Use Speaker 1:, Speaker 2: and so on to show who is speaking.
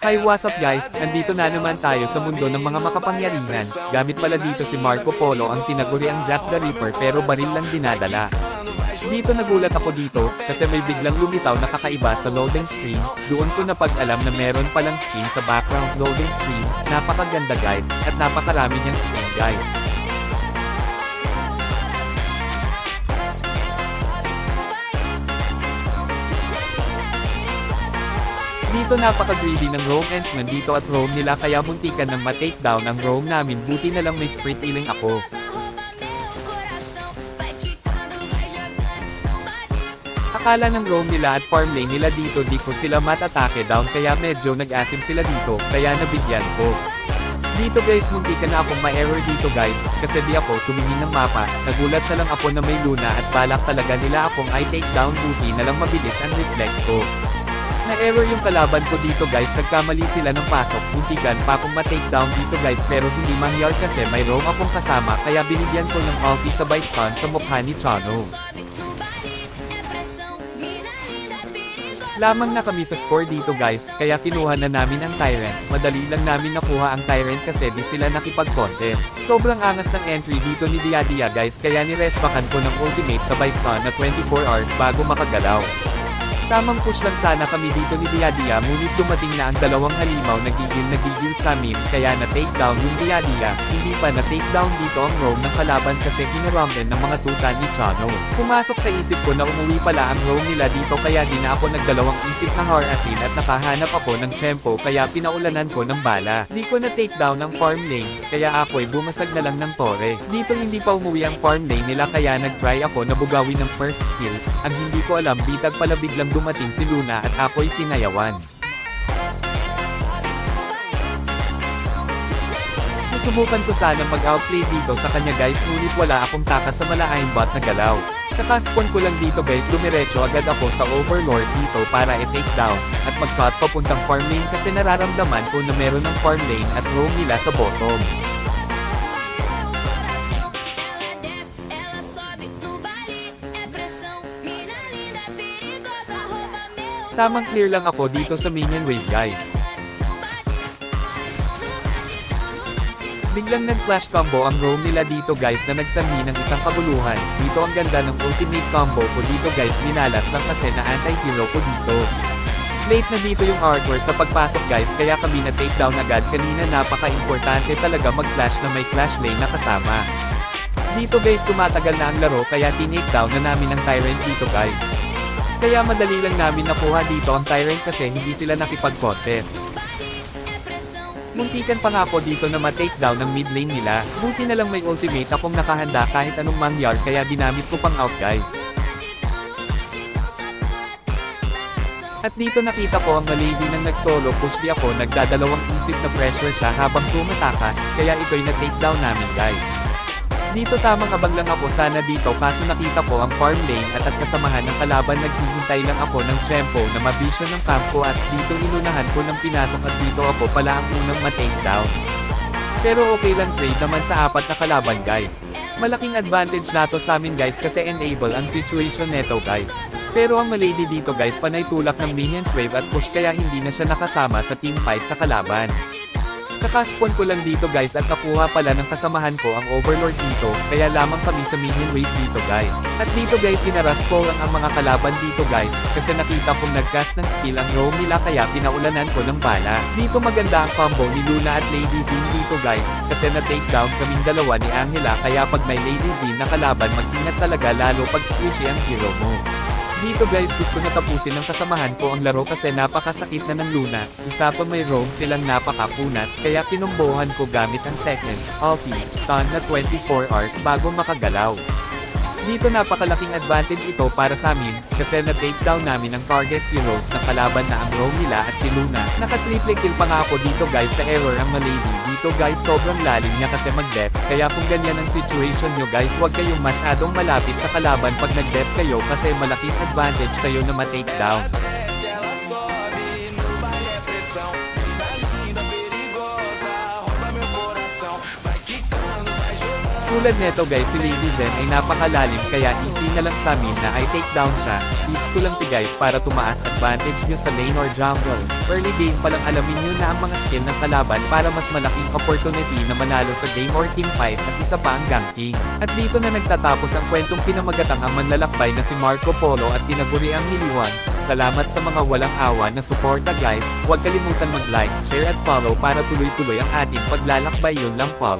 Speaker 1: Hi, what's up guys? Nandito na naman tayo sa mundo ng mga makapangyarihan. Gamit pala dito si Marco Polo ang tinaguriang Jack the Ripper pero baril lang dinadala. Dito nagulat ako dito, kasi may biglang lumitaw na kakaiba sa loading screen. Doon ko napag-alam na meron palang screen sa background loading screen. Napakaganda guys, at napakarami niyang screen guys. Dito napaka-greedy ng roam ends nandito at roam nila kaya muntikan ng ma-take down ang roam namin, buti na lang may sprint healing ako. Akala ng roam nila at farm lane nila dito di ko sila matatake down kaya medyo nag-asim sila dito, kaya nabigyan ko. Dito guys muntikan na akong ma-error dito guys, kasi di ako tumingin ng mapa, nagulat na lang ako na may Luna at balak talaga nila akong i-take down, buti na lang mabilis ang reflect ko. Na-error yung kalaban ko dito guys, nagkamali sila ng pasok, muntikan pa akong ma-take down dito guys pero hindi mangyar kasi may roam akong kasama kaya binigyan ko ng ulti sabay stun sa mukha ni Chano. Lamang na kami sa score dito guys, kaya kinuha na namin ang Tyrant. Madali lang namin nakuha ang Tyrant kasi di sila nakipag-contest. Sobrang angas ng entry dito ni Diadia guys kaya nirespakan ko ng ultimate sabay stun na 24 hours bago makagalaw. Tamang push lang sana kami dito ni Diadia ngunit dumating na ang dalawang halimaw nagigil sa amin kaya na-take down yung Diadia. Hindi pa na-take down dito ang roam ng kalaban kasi hinaramden ng mga tuta ni Chano. Pumasok sa isip ko na umuwi pala ang roam nila dito kaya di na ako nagdalawang isip na harasin at nakahanap ako ng tempo kaya pinaulanan ko ng bala. Di ko na-take down ang farm lane kaya ako'y bumasag na lang ng tore. Dito hindi pa umuwi ang farm lane nila kaya nag-try ako na bugawi ng first skill. Ang hindi ko alam bitag pala biglang dumating si Luna at ako'y sinayawan. Susubukan ko sana mag-outplay dito sa kanya guys ngunit wala akong takas sa malaking bot na galaw. Kakaspon ko lang dito guys, dumiretso agad ako sa Overlord dito para i-take down at mag-cut papuntang farm lane kasi nararamdaman ko na meron ng farm lane at roam nila sa bottom. Tamang clear lang ako dito sa minion wave guys. Biglang nag-flash combo ang roam nila dito guys na nagsanhi ng isang kaguluhan. Dito ang ganda ng ultimate combo ko dito guys, minalas lang kasi na anti-hero ko dito. Late na dito yung hardware sa pagpasok guys kaya kami na take down agad kanina, napaka-importante talaga mag-flash na may flash lane na kasama. Dito guys tumatagal na ang laro kaya tinake down na namin ang Tyrant dito guys. Kaya madali lang namin nakuha dito ang Tyrant kasi hindi sila nakipag-contest. Muntikan pa nga ako dito na ma-take down ng mid lane nila, buti na lang may ultimate akong nakahanda kahit anong mangyar kaya dinamit ko pang out guys. At dito nakita ko ang malady nang nag-solo push di ako, nagdadalawang isip na pressure siya habang tumatakas, kaya ito'y na-take down namin guys. Dito tamang abang lang ako sana dito kaso nakita ko ang farm lane at kasamahan ng kalaban, naghihintay lang ako ng tempo na mavision ng camp ko at dito inunahan ko ng pinasok at dito ako pala ang unang ma-take down. Pero okay lang trade naman sa apat na kalaban guys. Malaking advantage na to sa amin guys kasi enable ang situation neto guys. Pero ang malady dito guys panay tulak ng minions wave at push kaya hindi na siya nakasama sa team fight sa kalaban. Kakaspon ko lang dito guys at nakuha pala ng kasamahan ko ang Overlord dito, kaya lamang kami sa minion wave dito guys. At dito guys inaras ko ang mga kalaban dito guys, kasi nakita kong nag-cast ng skill ang roam nila kaya pinaulanan ko ng bala. Dito maganda ang combo ni Luna at Lady Zin dito guys, kasi na-take down kaming dalawa ni Angela kaya pag may Lady Zin na kalaban mag-ingat talaga lalo pag squishy ang hero mo. Dito guys gusto na tapusin ng kasamahan ko ang laro kasi napakasakit na ng Luna, isa pa may roam silang napakapunat, kaya pinumbohan ko gamit ang second, ulti, stun na 24 hours bago makagalaw. Dito napakalaking advantage ito para sa amin, kasi na-take down namin ang target heroes ng kalaban na ang roam nila at si Luna. Naka-triple kill pa nga ako dito guys, na error ang malady. Dito guys sobrang lalim niya kasi mag-def, kaya kung ganyan ang situation nyo guys huwag kayong masyadong malapit sa kalaban pag nag-def kayo kasi malaking advantage sa'yo na ma-take down. Tulad neto guys, si Lady Zen ay napakalalim kaya easy na lang sa amin na I take down siya. Tips ko lang guys para tumaas advantage nyo sa lane or jungle. Early game palang alamin nyo na ang mga skill ng kalaban para mas malaking opportunity na manalo sa game or team fight at isa pa ang ganking. At dito na nagtatapos ang kwentong pinamagatang ang manlalakbay na si Marco Polo at tinaguri ang Niliwan. Salamat sa mga walang awa na suporta guys, huwag kalimutan mag-like, share at follow para tuloy-tuloy ang ating paglalakbay. Yun lang po.